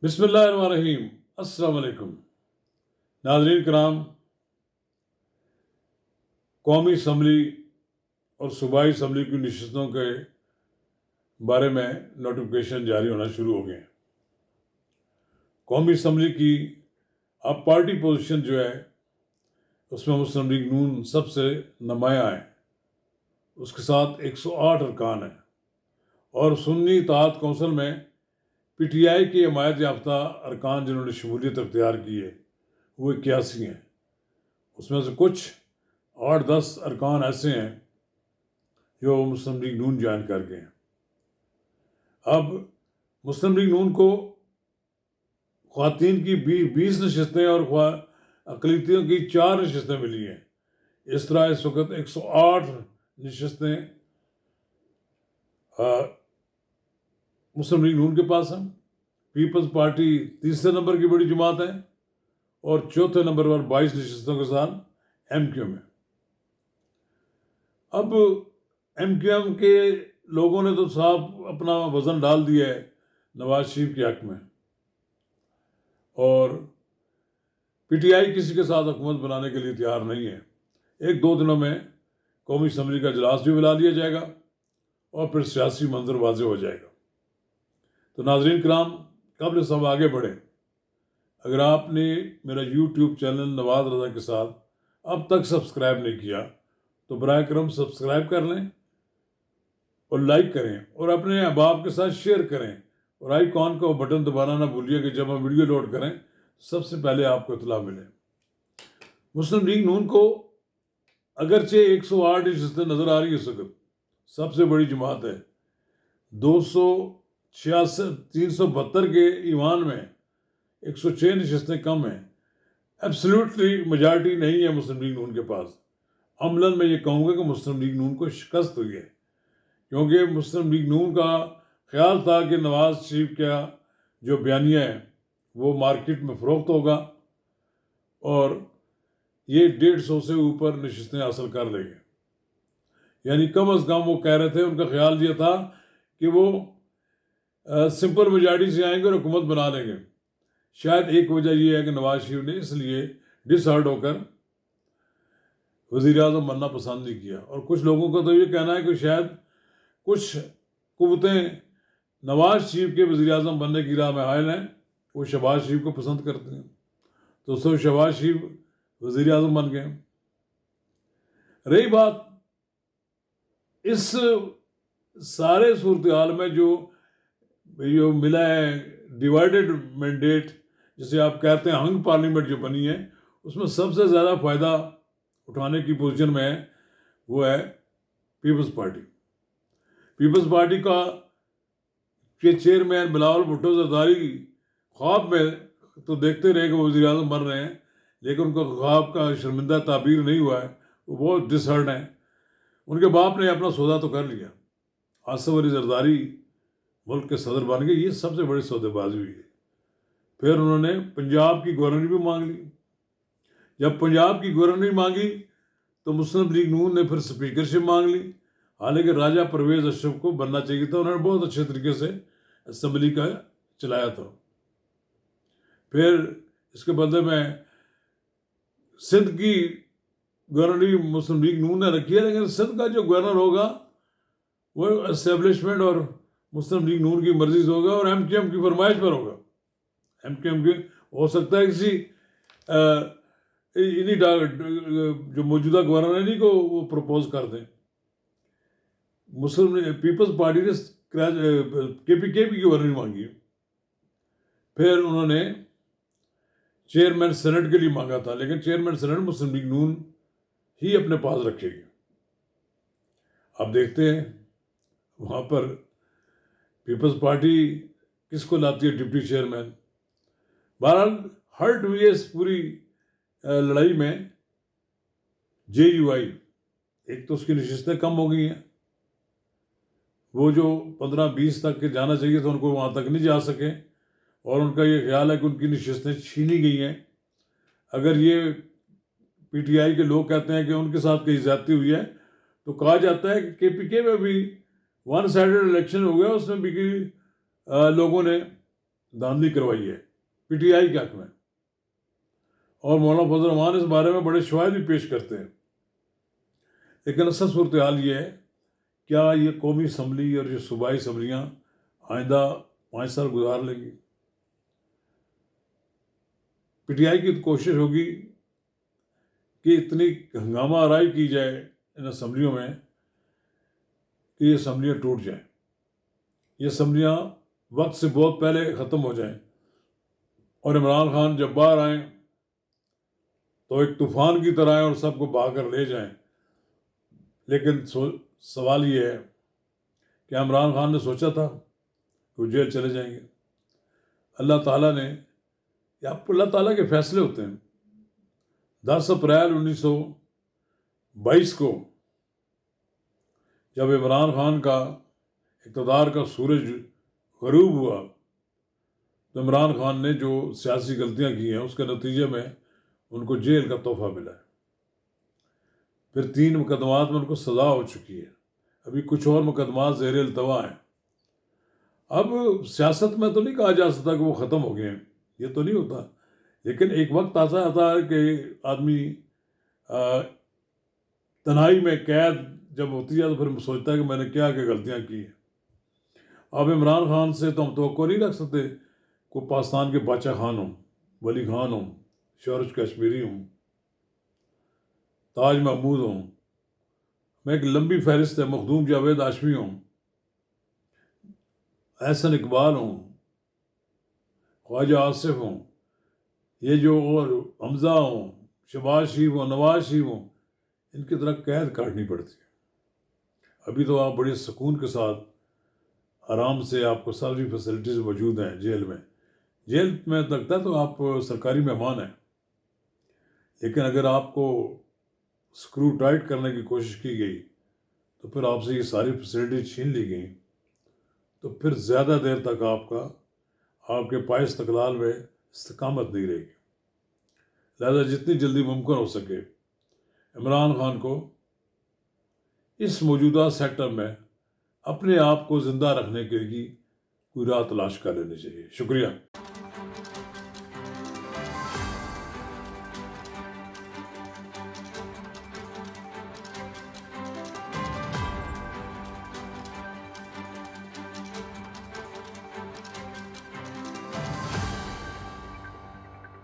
बिस्मिल्लाहिर्रहमानिर्रहीम। अस्सलाम वालेकुम नाज़रीन कराम। कौमी असम्बली और सूबाई असम्बली की नशिस्तों के बारे में नोटिफिकेशन जारी होना शुरू हो गए हैं। कौमी असम्बली की अब पार्टी पोजीशन जो है उसमें मुस्लिम लीग नून सबसे नुमाया है। उसके साथ 108 अरकान हैं और सुन्नी इत्तेहाद कौंसिल में पीटीआई की हमायत याफ्ता अरकान जिन्होंने शमूलियत अख्तियार की है वो 81 हैं। उसमें से कुछ 8-10 अरकान ऐसे हैं जो मुस्लिम लीग नून ज्वाइन कर गए हैं। अब मुस्लिम लीग नून को ख्वातीन की 20 नशिस्तें और अक़लियतियों की 4 नशिस्तें मिली हैं। इस तरह इस वक्त 108 नशिस्तें मुस्लिम लीग नून के पास हैं। पीपल्स पार्टी तीसरे नंबर की बड़ी जमात है और चौथे नंबर पर 22 नशिस्तों के साथ MQM है। अब MQM के लोगों ने तो साफ अपना वजन डाल दिया है नवाज शरीफ के हक में, और पीटीआई किसी के साथ हुकूमत बनाने के लिए तैयार नहीं है। 1-2 दिनों में कौमी असम्बली का इजलास भी बुला लिया जाएगा और फिर सियासी मंजर वाज़ेह हो जाएगा। तो नाज़रीन कराम, कबल सब आगे बढ़े, अगर आपने मेरा YouTube चैनल नवाज रज़ा के साथ अब तक सब्सक्राइब नहीं किया तो बराए करम सब्सक्राइब कर लें और लाइक करें और अपने अहबाब के साथ शेयर करें, और आइकॉन का बटन दबाना ना भूलिए कि जब हम वीडियो लोड करें सबसे पहले आपको इतला मिले। मुस्लिम लीग नून को अगरचे 108 नशिस्तें नज़र आ रही है, इस वक्त सबसे बड़ी जमात है। 372 के ईवान में 106 नशिस्तें कम हैं। एब्सोल्युटली मेजॉरिटी नहीं है मुस्लिम लीग नून के पास। अमलन में ये कहूँगा कि मुस्लिम लीग नून को शिकस्त हुई है, क्योंकि मुस्लिम लीग नून का ख्याल था कि नवाज शरीफ का जो बयानिया है वो मार्केट में फ़रोख्त होगा और ये 150 से ऊपर नशिस्तें हासिल कर लेंगे। यानी कम अज़ कम वो कह रहे थे, उनका ख्याल ये था कि वो सिंपल मेजॉरिटी से आएंगे और हुकूमत बना लेंगे। शायद एक वजह यह है कि नवाज शरीफ ने इसलिए डिसहर्ट होकर वज़ीर आज़म बनना पसंद नहीं किया, और कुछ लोगों का तो ये कहना है कि शायद कुछ कुव्वतें नवाज शरीफ के वज़ीर आज़म बनने की राह में हायल हैं, वो शहबाज शरीफ को पसंद करते हैं, तो सब शहबाज शरीफ वज़ीर आज़म बन गए। रही बात इस सारे सूरत हाल में जो मिला है डिवाइडेड मैंडेट, जिसे आप कहते हैं हंग पार्लियामेंट जो बनी है, उसमें सबसे ज़्यादा फ़ायदा उठाने की पोजीशन में है वो है पीपल्स पार्टी। पीपल्स पार्टी का के चेयरमैन बिलावल भुट्टो जरदारी ख्वाब में तो देखते रहे कि वो वज़ीर आज़म बन रहे हैं, लेकिन उनका ख्वाब का शर्मिंदा ताबीर नहीं हुआ है, वो बहुत डिसहर्ट हैं। उनके बाप ने अपना सौदा तो कर लिया, आसिफ अली जरदारी मुल्क के सदर बन गए, ये सबसे बड़ी सौदेबाजी हुई है। फिर उन्होंने पंजाब की गवर्नरी भी मांग ली। जब पंजाब की गवर्नरी मांगी तो मुस्लिम लीग नून ने फिर स्पीकरशिप मांग ली। हालांकि राजा परवेज़ अशरफ को बनना चाहिए था, उन्होंने बहुत अच्छे तरीके से असम्बली का चलाया था। फिर इसके बदले में सिंध की गवर्नरी मुस्लिम लीग नून ने रखी है, लेकिन सिंध का जो गवर्नर होगा वो एस्टेब्लिशमेंट और मुस्लिम लीग नून की मर्जी से होगा और MQM की फरमाइश पर होगा। MQM की हो सकता है किसी इन्हीं जो मौजूदा गवर्नर है इन्हीं को वो प्रपोज कर दें। मुस्लिम पीपल्स पार्टी ने KPKP की गवर्नरी मांगी। फिर उन्होंने चेयरमैन सेनेट के लिए मांगा था, लेकिन चेयरमैन सेनेट मुस्लिम लीग नून ही अपने पास रखेगी। अब देखते हैं वहाँ पर पीपल्स पार्टी किसको लाती है डिप्टी चेयरमैन। बहरहाल हर्ट हुई है इस पूरी लड़ाई में JUI। एक तो उसकी नशिस्तें कम हो गई हैं, वो जो 15-20 तक के जाना चाहिए था उनको वहाँ तक नहीं जा सके, और उनका ये ख्याल है कि उनकी नशिस्तें छीनी गई हैं। अगर ये PTI के लोग कहते हैं कि उनके साथ कहीं ज्यादती हुई है, तो कहा जाता है कि KPK में भी 1 साइडेड इलेक्शन हो गया, उसमें भी लोगों ने धांधली करवाई है पीटीआई के हक में, और मौलाना फजल रहमान इस बारे में बड़े शवाहिद भी पेश करते हैं। लेकिन असल सूरत हाल ये है, क्या ये कौमी असम्बली और ये सूबाई असम्बलियाँ आइंदा 5 साल गुजार लेंगी? पीटीआई की तो कोशिश होगी कि इतनी हंगामा आराई की जाए इन असम्बलियों में कि ये असम्बलियाँ टूट जाएं, ये असम्बलियाँ वक्त से बहुत पहले ख़त्म हो जाएं, और इमरान खान जब बाहर आएँ तो एक तूफ़ान की तरह आएँ और सबको बहा कर ले जाएं। लेकिन सवाल ये है, क्या इमरान खान ने सोचा था कि वो जेल चले जाएंगे? अल्लाह ताला ने, या अल्लाह ताला के फैसले होते हैं। 10 अप्रैल 1922 को जब इमरान खान का इक़्तिदार का सूरज ग़रूब हुआ, तो इमरान खान ने जो सियासी गलतियां की हैं उसके नतीजे में उनको जेल का तोहफा मिला है। फिर 3 मुकदमात में उनको सज़ा हो चुकी है, अभी कुछ और मुकदमात ज़ेर इल्तवा हैं। अब सियासत में तो नहीं कहा जा सकता कि वो ख़त्म हो गए हैं, ये तो नहीं होता, लेकिन एक वक्त ऐसा आता है कि आदमी तन्हाई में कैद जब होती है तो फिर सोचता है कि मैंने क्या क्या गलतियाँ की हैं। अब इमरान खान से तो हम तवक्को नहीं रख सकते को पाकिस्तान के बादशाह खान हों, वली खान हों, शौरज कश्मीरी हों, ताज महमूद हों, मैं एक लंबी फहरिस्त है, मखदूम जावेद हाशमी हों, एहसन इकबाल हों, ख्वाजा आसिफ हों, ये जो और हमज़ा हों, शहबाज शरीफ हों, नवाज शरीफ हों, इनकी तरह कैद काटनी पड़ती है। अभी तो आप बड़े सुकून के साथ आराम से, आपको सारी फैसिलिटीज़ मौजूद हैं जेल में। जेल में लगता है तो आप सरकारी मेहमान हैं, लेकिन अगर आपको स्क्रू टाइट करने की कोशिश की गई तो फिर आपसे ये सारी फैसिलिटी छीन ली गई, तो फिर ज़्यादा देर तक आपके पाए इस्तक़लाल में इस्तिकामत नहीं रहेगी। लिहाजा जितनी जल्दी मुमकिन हो सके इमरान खान को इस मौजूदा सेक्टर में अपने आप को ज़िंदा रखने के लिए कोई राह तलाश कर लेनी चाहिए। शुक्रिया।